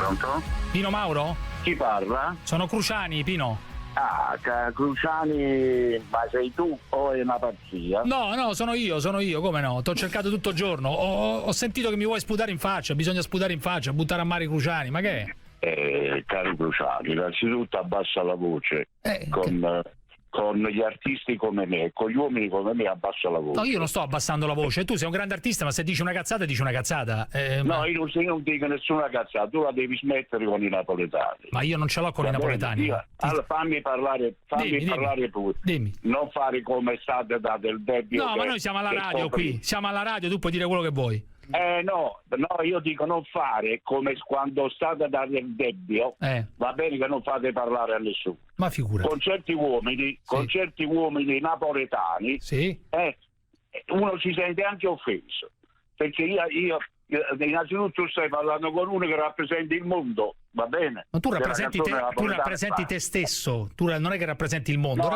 Pronto? Pino Mauro? Chi parla? Sono Cruciani, Pino. Ah, Cruciani, ma sei tu o è una pazzia? No, sono io, come no? T'ho cercato tutto il giorno. Ho sentito che mi vuoi sputare in faccia, bisogna sputare in faccia, buttare a mare i Cruciani, ma che è? Cari Cruciani, innanzitutto abbassa la voce con gli artisti come me, con gli uomini come me abbassa la voce. No, io non sto abbassando la voce, tu sei un grande artista, ma se dici una cazzata, dici una cazzata. No, io non dico nessuna cazzata, tu la devi smettere con i napoletani. Ma io non ce l'ho con i napoletani. Allora, fammi parlare pure. Dimmi. Non fare come state da del debito. No, ma noi siamo alla radio qui, siamo alla radio, tu puoi dire quello che vuoi. No, io dico non fare come quando state a dare il debito, va bene che non fate parlare a nessuno. Ma figurati. Con certi uomini napoletani, uno si sente anche offeso, perché io innanzitutto stai parlando con uno che rappresenta il mondo, va bene? Ma tu rappresenti te stesso, tu non è che rappresenti il mondo, io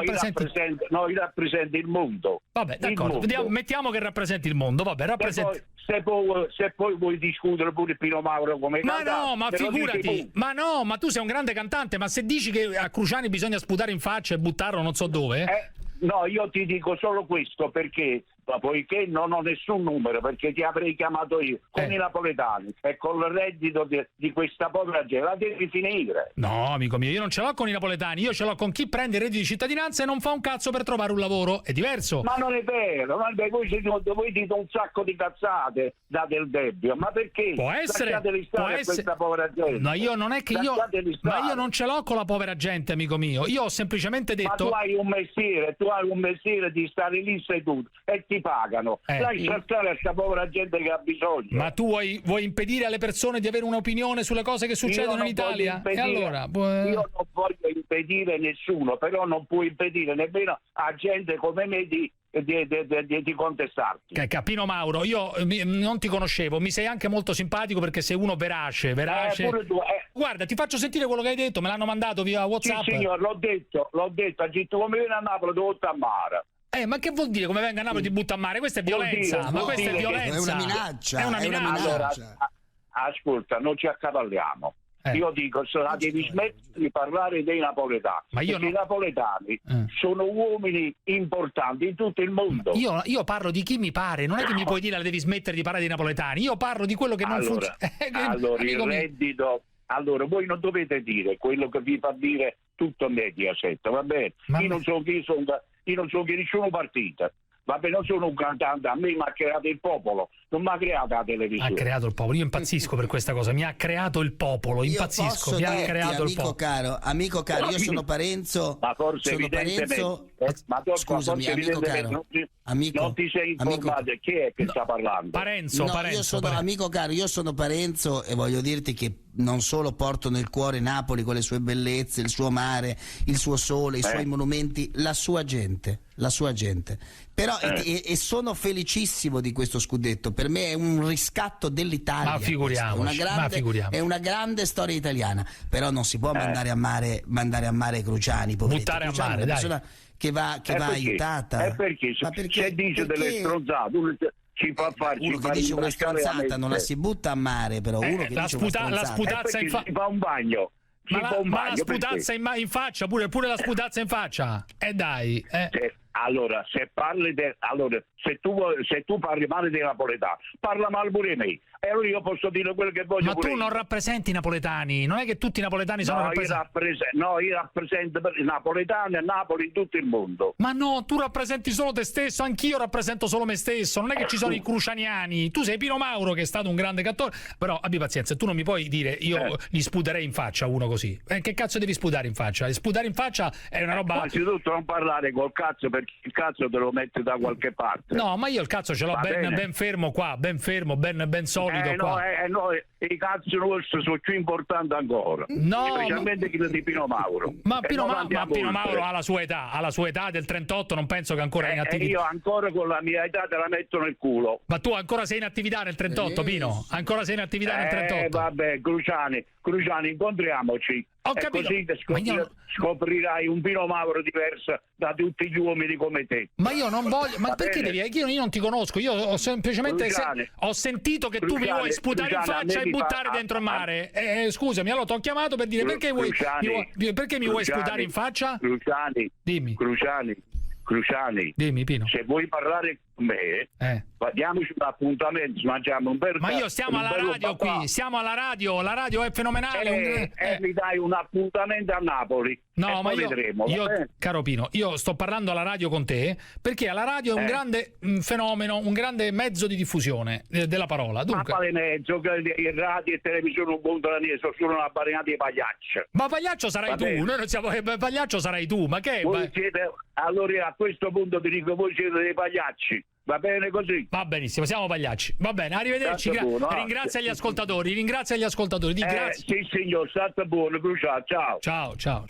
rappresento il mondo. Vabbè, d'accordo, mettiamo che rappresenti il mondo, vabbè, rappresenti. Se poi vuoi discutere pure Pino Mauro come cantante. Ma no, ma figurati, ma tu sei un grande cantante, ma se dici che a Cruciani bisogna sputare in faccia e buttarlo non so dove? No, io ti dico solo questo perché poiché non ho nessun numero, perché ti avrei chiamato io con i napoletani e con il reddito di questa povera gente, la devi finire. No, amico mio, io non ce l'ho con i napoletani, io ce l'ho con chi prende il reddito di cittadinanza e non fa un cazzo per trovare un lavoro, è diverso. Ma non è vero, voi dite un sacco di cazzate da del debito, ma perché? Può essere questa povera gente. No, io non è che ma io non ce l'ho con la povera gente, amico mio, io ho semplicemente detto. Ma tu hai un mestiere di stare lì seduto e ti pagano. Lascia stare a questa povera gente che ha bisogno. Ma tu vuoi impedire alle persone di avere un'opinione sulle cose che succedono in Italia? E allora, io non voglio impedire nessuno, però non puoi impedire nemmeno a gente come me di contestarti. Pino Mauro, io non ti conoscevo, mi sei anche molto simpatico perché sei uno verace. Pure tu, Guarda, ti faccio sentire quello che hai detto, me l'hanno mandato via WhatsApp. Sì, signor, l'ho detto, ha detto come viene a Napoli devo butta a mare. Ma che vuol dire come venga a Napoli ti butta a mare? Questa è violenza, ma questa è violenza. È una minaccia. È una minaccia. Allora, ascolta, non ci accavalliamo. Io dico, devi smettere di parlare dei napoletani, perché i napoletani sono uomini importanti in tutto il mondo. Io parlo di chi mi pare, non è che mi puoi dire devi smettere di parlare dei napoletani, io parlo di quello che non funziona. Allora, il reddito, voi non dovete dire quello che vi fa dire tutto Mediaset, va bene? Io non so chi nessuno partito. Vabbè, non sono un cantante, a me mi ha creato il popolo, non mi ha creato la televisione. Ha creato il popolo, io impazzisco per questa cosa, mi ha creato il popolo, impazzisco, mi ha creato il popolo. Amico caro, io sono Parenzo. Ma forse Parenzo. Scusami, amico caro. Non ti sei informato chi è che sta parlando? Parenzo. Amico caro, io sono Parenzo e voglio dirti che non solo porto nel cuore Napoli con le sue bellezze, il suo mare, il suo sole, i suoi monumenti, la sua gente. Però e sono felicissimo di questo scudetto, per me è un riscatto dell'Italia. Ma figuriamoci, è una grande storia italiana, però non si può mandare a mare Cruciani, poveretto. Buttare Cruciani, a mare, una persona che va aiutata. Perché se dice delle stronzate ci fa farci uno che dice una stronzata non la si butta a mare, però uno che dice una stronzata la sputazza in faccia, si fa un bagno. Ma la sputazza in faccia, pure la sputazza in faccia. Dai. Allora, se tu parli male dei napoletani, parla male pure me. E allora io posso dire quello che voglio. Ma tu non rappresenti i napoletani, non è che tutti i napoletani sono rappresentati. Io rappresento i napoletani a Napoli in tutto il mondo. Ma no, tu rappresenti solo te stesso, anch'io rappresento solo me stesso, non è che ci sono i crucianiani. Tu sei Pino Mauro che è stato un grande cantore, però abbi pazienza, tu non mi puoi dire io gli sputerei in faccia uno così. Che cazzo devi sputare in faccia? Sputare in faccia è una roba. Innanzitutto non parlare col cazzo, perché il cazzo te lo metti da qualche parte. No, ma io il cazzo ce l'ho ben fermo qua, ben fermo, ben solido qua. No, i cazzi nostri sono più importanti ancora. No, specialmente quelli di Pino Mauro. Ma Pino Mauro ha la sua età del 38, non penso che ancora è in attività. Io ancora con la mia età te la metto nel culo. Ma tu ancora sei in attività nel 38, Pino? Ancora sei in attività nel 38? Vabbè, Cruciani, incontriamoci Ho e capito. così scoprirai un Pino Mauro diverso da tutti gli uomini come te. Ma io non voglio, ma perché devi? Io non ti conosco, io ho semplicemente ho sentito che tu mi vuoi sputare in faccia e buttare dentro il mare. Scusami, allora ti ho chiamato per dire perché mi vuoi sputare in faccia? Cruciani, dimmi. Cruciani, dimmi Pino. Se vuoi parlare con me, diamoci un appuntamento, mangiamo un bel. Ma io stiamo alla radio qui, siamo alla radio, la radio è fenomenale. Mi dai un appuntamento a Napoli. No, ma vedremo, caro Pino, io sto parlando alla radio con te perché la radio è un grande fenomeno, un grande mezzo di diffusione della parola. Dunque, ma quale mezzo? Il radio e televisione non contano niente, sono solo una barinata di pagliacci. Ma pagliaccio sarai tu, noi non siamo pagliaccio sarai tu, ma che allora a questo punto ti dico, voi siete dei pagliacci. Va bene così? Va benissimo, siamo pagliacci. Va bene, arrivederci. Ringrazia gli ascoltatori, Grazie. Sì, signor, state buono, Cruciani, ciao. Ciao.